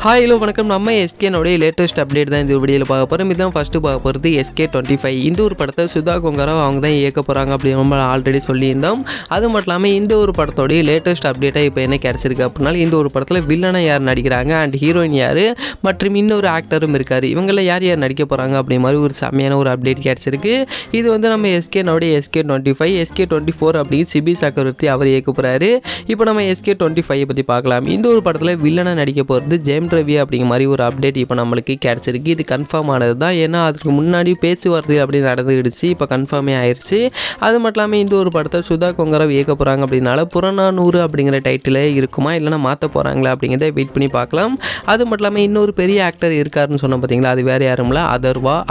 Hello வணக்கம். நம்ம எஸ்கேனுடைய latest update தான் இந்த வீடியோவில் பார்க்க போகிறோம். இதுதான் ஃபஸ்ட்டு பார்க்க போகிறது SK25. இந்த ஒரு படத்தை சுதா கொங்கரா அவங்க தான் இயக்க போகிறாங்க அப்படின்னு நம்ம ஆல்ரெடி சொல்லியிருந்தோம். அது மட்டும் இல்லாமல் இந்த ஒரு படத்தோடைய லேட்டஸ்ட் அப்டேட்டாக இப்போ என்ன கிடச்சிருக்கு அப்படின்னா, இந்த ஒரு படத்தில் வில்லனை யார் நடிக்கிறாங்க அண்ட் ஹீரோயின் யார் மற்றும் இன்னொரு ஆக்டரும் இருக்கார், இவங்களில் யார் யார் நடிக்க போகிறாங்க அப்படி மாதிரி ஒரு செம்மையான ஒரு அப்டேட் கிடச்சிருக்கு. இது வந்து நம்ம எஸ்கேனுடைய SK25 SK24 அப்படின்னு சிபி சக்கரவர்த்தி அவர் இயக்க போகிறாரு. இப்போ நம்ம SK25 பற்றி பார்க்கலாம். இந்த ஒரு படத்தில் வில்லனை நடிக்க போகிறது ஜெயம் ரவி அப்படிங்கிற மாதிரி ஒரு அப்டேட் இப்போ நம்மளுக்கு கிடச்சிருக்கு. இது கன்ஃபார்ம் ஆனது தான். ஏன்னா அதுக்கு முன்னாடி பேச்சுவார்த்தை அப்படி நடந்துடுச்சு, இப்போ கன்ஃபார்மே ஆயிடுச்சு. அது மட்டும் இல்லாமல் இந்த ஒரு படத்தை சுதா கொங்கரா இயக்க போகிறாங்க அப்படின்னால புறநானூறு அப்படிங்கிற டைட்டிலே இருக்குமா இல்லைனா மாற்ற போகிறாங்களா அப்படிங்கிறத வெயிட் பண்ணி பார்க்கலாம். அது மட்டும் இல்லாமல் இன்னொரு பெரிய ஆக்டர் இருக்காருன்னு சொன்ன பார்த்தீங்களா, அது வேறு யாரும் இல்லை,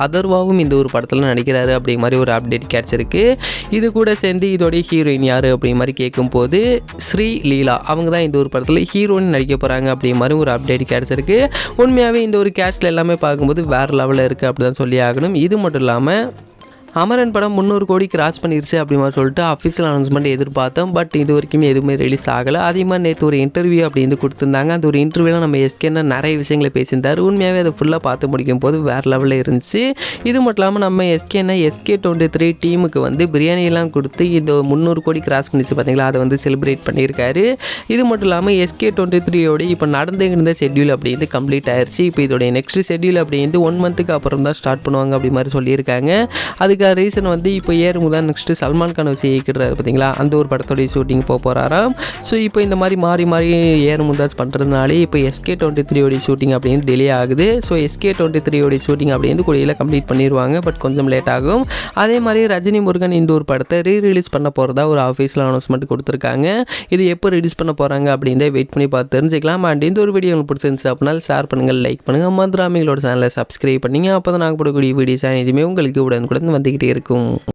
அதர்வாவும் இந்த ஒரு படத்தில் நடிக்கிறாரு அப்படிங்கிற மாதிரி ஒரு அப்டேட் கிடச்சிருக்கு. இது கூட சேர்ந்து இதோடைய ஹீரோயின் யார் அப்படிங்கிற மாதிரி கேட்கும்போது ஸ்ரீ லீலா அவங்க தான் இந்த ஒரு படத்தில் ஹீரோயின் நடிக்க போகிறாங்க அப்படிங்கிற மாதிரி ஒரு அப்டேட் கிடச்சிருக்கு. உண்மையாகவே இந்த ஒரு கேஸ்டில் எல்லாமே பார்க்கும்போது வேறு லெவலில் இருக்குது அப்படி தான் சொல்லி ஆகணும். இது மட்டும் இல்லாமல் அமரன் படம் 300 கோடி கிராஸ் பண்ணிருச்சு அப்படி மாதிரி சொல்லிட்டு அஃபிஷியல் அனௌன்ஸ்மெண்ட் எதிர்பார்த்தோம். பட் இது வரைக்கும் எதுவுமே ரிலீஸ் ஆகலை. அதே மாதிரி நேற்று ஒரு இன்டர்வியூ அப்படின்னு கொடுத்துருந்தாங்க. அந்த ஒரு இன்டர்வியூவில் நம்ம எஸ்கேன்னு நிறைய விஷயங்களை பேசியிருந்தார். உண்மையாகவே அதை ஃபுல்லாக பார்த்து முடிக்கும் போது வேறு லெவலில் இருந்துச்சு. இது மட்டும் இல்லாமல் நம்ம SK23 டீமுக்கு வந்து பிரியாணியெல்லாம் கொடுத்து இந்த 300 கோடி கிராஸ் பண்ணிச்சு பார்த்தீங்களா, அதை வந்து செலிப்ரேட் பண்ணியிருக்காரு. இது மட்டும் இல்லாமல் SK23யோட இப்போ நடந்துகிட்டு இருந்த ஷெட்யூல் அப்படின்ட்டு கம்ப்ளீட் ஆயிடுச்சு. இப்போ இதோடைய நெக்ஸ்ட் ஷெட்யூல் அப்படின்ட்டு 1 மந்த்துக்கு அப்புறம் தான் ஸ்டார்ட் பண்ணுவாங்க அப்படி மாதிரி சொல்லியிருக்காங்க. அதுக்கு ரீசன் வந்து இப்போ ஏறுமுதான் நெக்ஸ்ட்டு சல்மான் கான் வச்சு இயக்கிடுறாரு பார்த்தீங்களா, அந்த ஒரு படத்தோடைய ஷூட்டிங் போகிறாராம். ஸோ இப்போ இந்த மாதிரி மாறி மாறி ஏறுமுதாஸ் பண்ணுறதுனாலே இப்போ SK23 ஷூட்டிங் அப்படின்னு டிலே ஆகுது. ஸோ SK23 ஷூட்டிங் அப்படின்னு கூடியில் கம்ப்ளீட் பண்ணிடுவாங்க, பட் கொஞ்சம் லேட் ஆகும். அதே மாதிரி ரஜினி முருகன் இந்த ஒரு படத்தை ரிலீஸ் பண்ண போகிறதா ஒரு ஆஃபீஸில் அனௌன்ஸ்மெண்ட் கொடுத்துருக்காங்க. இது எப்போ ரிலீஸ் பண்ண போகிறாங்க அப்படின்றத வெயிட் பண்ணி பார்த்து தெரிஞ்சுக்கலாம். அண்ட் இந்த ஒரு வீடியோ உங்களுக்கு பிடிச்சிருந்துச்சு அப்படின்னா ஷேர் பண்ணுங்கள், லைக் பண்ணுங்கள், மதுராமிகளோட சேனலை சப்ஸ்கிரைப் பண்ணிங்க. அப்போ தான் நாங்கள் போடக்கூடிய வீடியோஸ் இதுவுமே உங்களுக்கு உடனுக்குடன் வந்துக்கிட்டே இருக்கும்.